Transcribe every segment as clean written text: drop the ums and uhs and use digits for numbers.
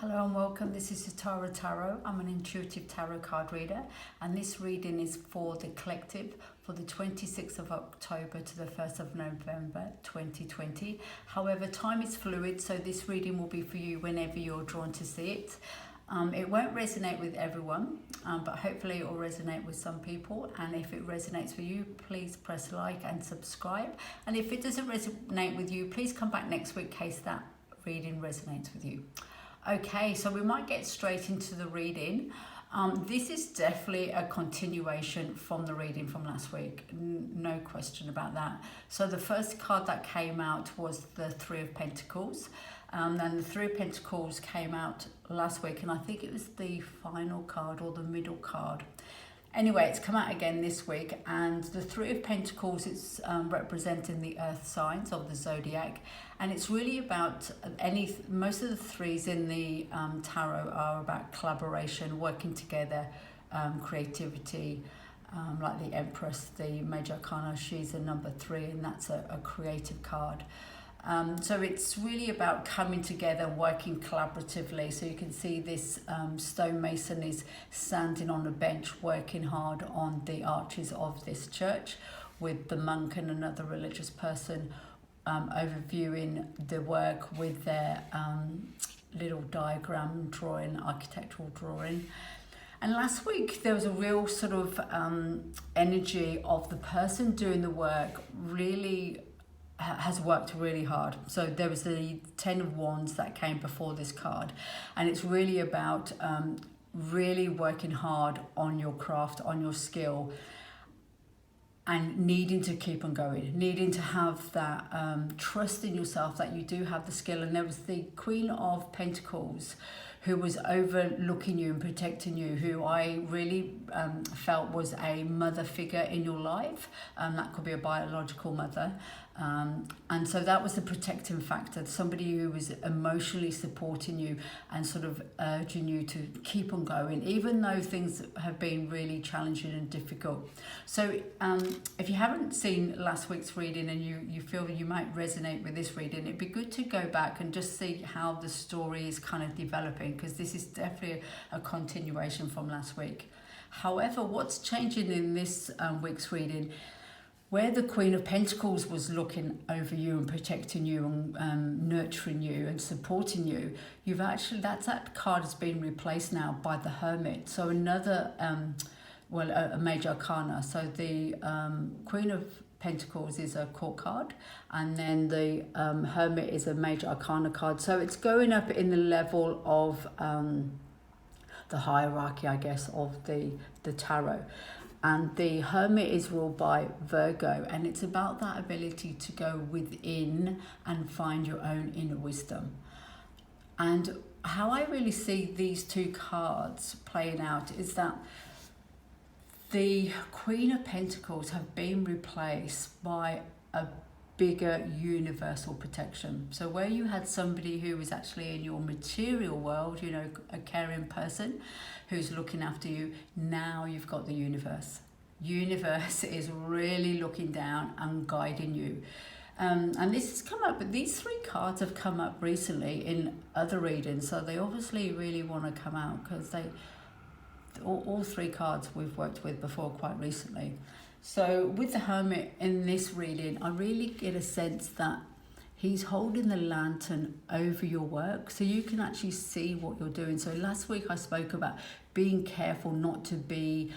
Hello and welcome. This is Sitaara Tarot. I'm an intuitive tarot card reader, and this reading is for the collective for the 26th of October to the 1st of November 2020. However, time is fluid, so this reading will be for you whenever you're drawn to see it. It won't resonate with everyone, but hopefully it will resonate with some people. And if it resonates with you, please press like and subscribe. And if it doesn't resonate with you, please come back next week in case that reading resonates with you. Okay, so we might get straight into the reading. This is definitely a continuation from the reading from last week, no question about that. So the first card that came out was the Three of Pentacles. And the Three of Pentacles came out last week, and I think it was the final card or the middle card. Anyway, it's come out again this week, and the Three of Pentacles is representing the earth signs of the zodiac, and it's really about most of the threes in the tarot are about collaboration, working together, creativity, like the Empress, the Major Arcana, she's a number 3, and that's a creative card. So it's really about coming together, working collaboratively. So you can see this stonemason is standing on a bench working hard on the arches of this church, with the monk and another religious person overviewing the work with their little diagram drawing, architectural drawing. And last week there was a real sort of energy of the person doing the work really has worked really hard. So there was the 10 of Wands that came before this card, and it's really about really working hard on your craft, on your skill, and needing to keep on going, needing to have that trust in yourself that you do have the skill. And there was the Queen of Pentacles who was overlooking you and protecting you, who I really felt was a mother figure in your life. That could be a biological mother. And so that was the protecting factor, somebody who was emotionally supporting you and sort of urging you to keep on going, even though things have been really challenging and difficult. So if you haven't seen last week's reading and you feel you might resonate with this reading, it'd be good to go back and just see how the story is kind of developing, because this is definitely a continuation from last week. However, what's changing in this week's reading, where the Queen of Pentacles was looking over you and protecting you and nurturing you and supporting you, that card has been replaced now by the Hermit. So another, a Major Arcana. So the Queen of Pentacles is a court card, and then the Hermit is a Major Arcana card. So it's going up in the level of the hierarchy, I guess, of the tarot. And the Hermit is ruled by Virgo, and it's about that ability to go within and find your own inner wisdom. And how I really see these two cards playing out is that the Queen of Pentacles have been replaced by a bigger universal protection. So where you had somebody who was actually in your material world, a caring person who's looking after you, now you've got the universe. Universe is really looking down and guiding you. And this has come up, but these 3 cards have come up recently in other readings, so they obviously really want to come out, because all 3 cards we've worked with before quite recently. So with the Hermit in this reading, I really get a sense that he's holding the lantern over your work, so you can actually see what you're doing. So last week I spoke about being careful not to be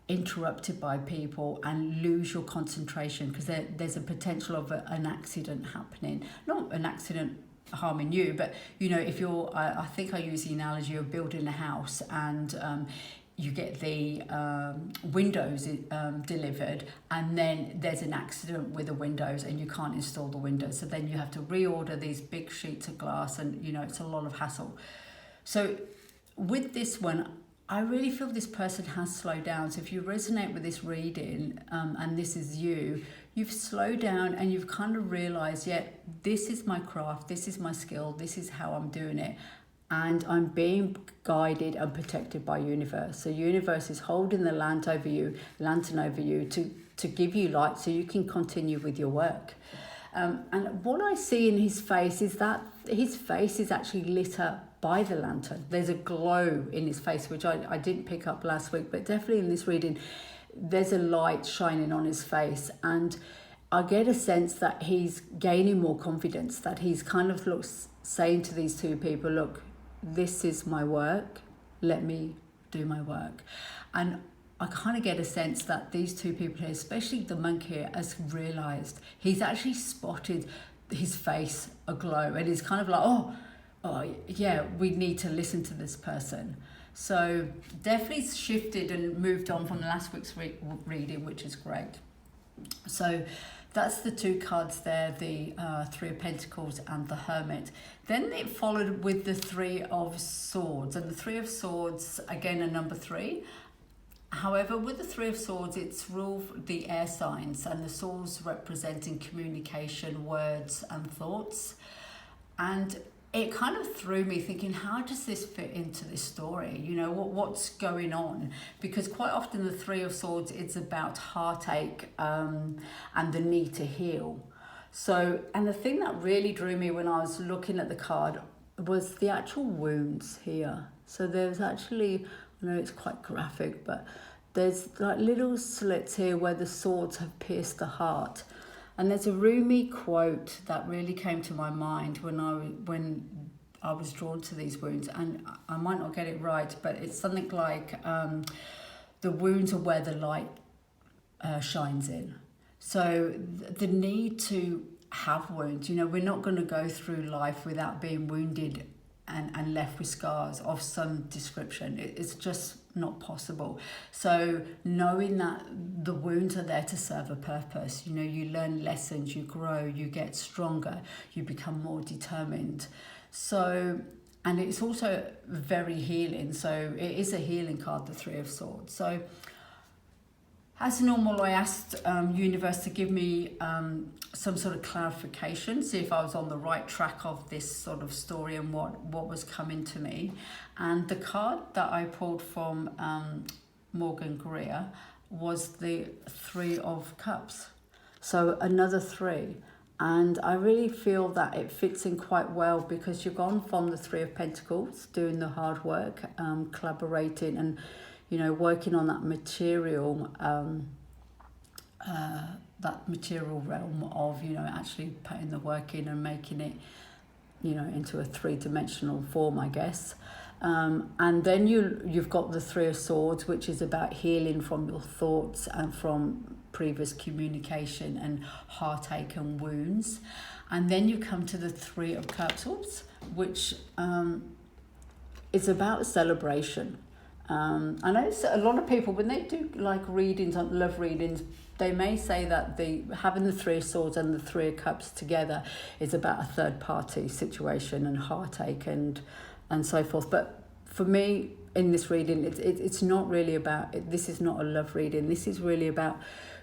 interrupted by people and lose your concentration, because there's a potential of an accident happening. Not an accident harming you, but if you're, I think I use the analogy of building a house, and you get the windows delivered, and then there's an accident with the windows and you can't install the windows, so then you have to reorder these big sheets of glass, and it's a lot of hassle. So with this one, I really feel this person has slowed down. So if you resonate with this reading, and this is you've slowed down and you've kind of realized, this is my craft, this is my skill, this is how I'm doing it, and I'm being guided and protected by universe. So universe is holding the lantern over you to give you light so you can continue with your work. And what I see in his face is that his face is actually lit up by the lantern. There's a glow in his face, which I didn't pick up last week, but definitely in this reading, there's a light shining on his face. And I get a sense that he's gaining more confidence, that he's kind of saying to these two people, look, this is my work, let me do my work. And I kind of get a sense that these two people here, especially the monk here, has realised, he's actually spotted his face aglow, and he's kind of like, oh yeah, we need to listen to this person. So definitely shifted and moved on from last week's reading, which is great. So that's the two cards there, the Three of Pentacles and the Hermit. Then it followed with the Three of Swords, and the Three of Swords, again, a number 3. However, with the Three of Swords, it's ruled the air signs, and the swords representing communication, words and thoughts. And it kind of threw me thinking, how does this fit into this story? You know, what's going on? Because quite often the Three of Swords, it's about heartache and the need to heal. So, and the thing that really drew me when I was looking at the card was the actual wounds here. So there's actually, I know it's quite graphic, but there's like little slits here where the swords have pierced the heart. And there's a Rumi quote that really came to my mind when I was drawn to these wounds, and I might not get it right, but it's something like the wounds are where the light shines in. So the need to have wounds, you know, we're not going to go through life without being wounded and left with scars of some description. It's just not possible. So knowing that the wounds are there to serve a purpose, you know, you learn lessons, you grow, you get stronger, you become more determined. So, and it's also very healing. So it is a healing card, the Three of Swords. So as normal, I asked Universe to give me some sort of clarification, see if I was on the right track of this sort of story and what was coming to me. And the card that I pulled from Morgan Greer was the Three of Cups. So another 3. And I really feel that it fits in quite well, because you've gone from the Three of Pentacles, doing the hard work, collaborating and, you know, working on that material realm of, you know, actually putting the work in and making it, you know, into a 3-dimensional form, I guess. And then you've got the Three of Swords, which is about healing from your thoughts and from previous communication and heartache and wounds. And then you come to the Three of Cups, which is about celebration. I know a lot of people, when they do like readings, love readings, they may say that having the Three of Swords and the Three of Cups together is about a third party situation and heartache and so forth. But for me, in this reading, it's not really about it. This is not a love reading. This is really about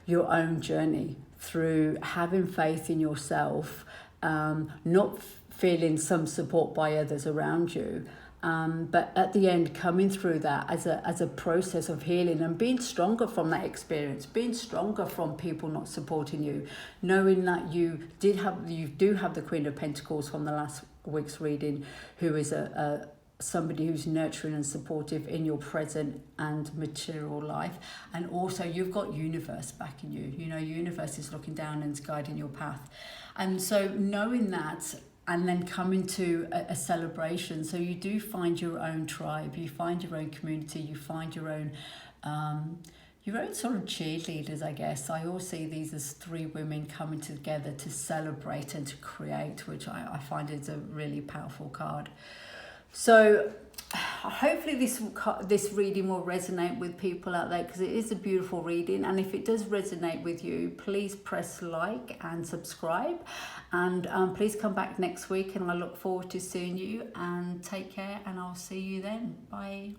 your own journey through having faith in yourself, not feeling some support by others around you. But at the end, coming through that as a process of healing and being stronger from that experience, being stronger from people not supporting you, knowing that you do have the Queen of Pentacles from the last week's reading, who is somebody who's nurturing and supportive in your present and material life. And also you've got Universe backing you. You know, Universe is looking down and guiding your path. And so knowing that, and then coming to a celebration. So you do find your own tribe, you find your own community, you find your own sort of cheerleaders, I guess. I always see these as 3 women coming together to celebrate and to create, which I find is a really powerful card. So hopefully this reading will resonate with people out there, because it is a beautiful reading. And if it does resonate with you, please press like and subscribe, and please come back next week, and I look forward to seeing you. And take care, and I'll see you then. Bye.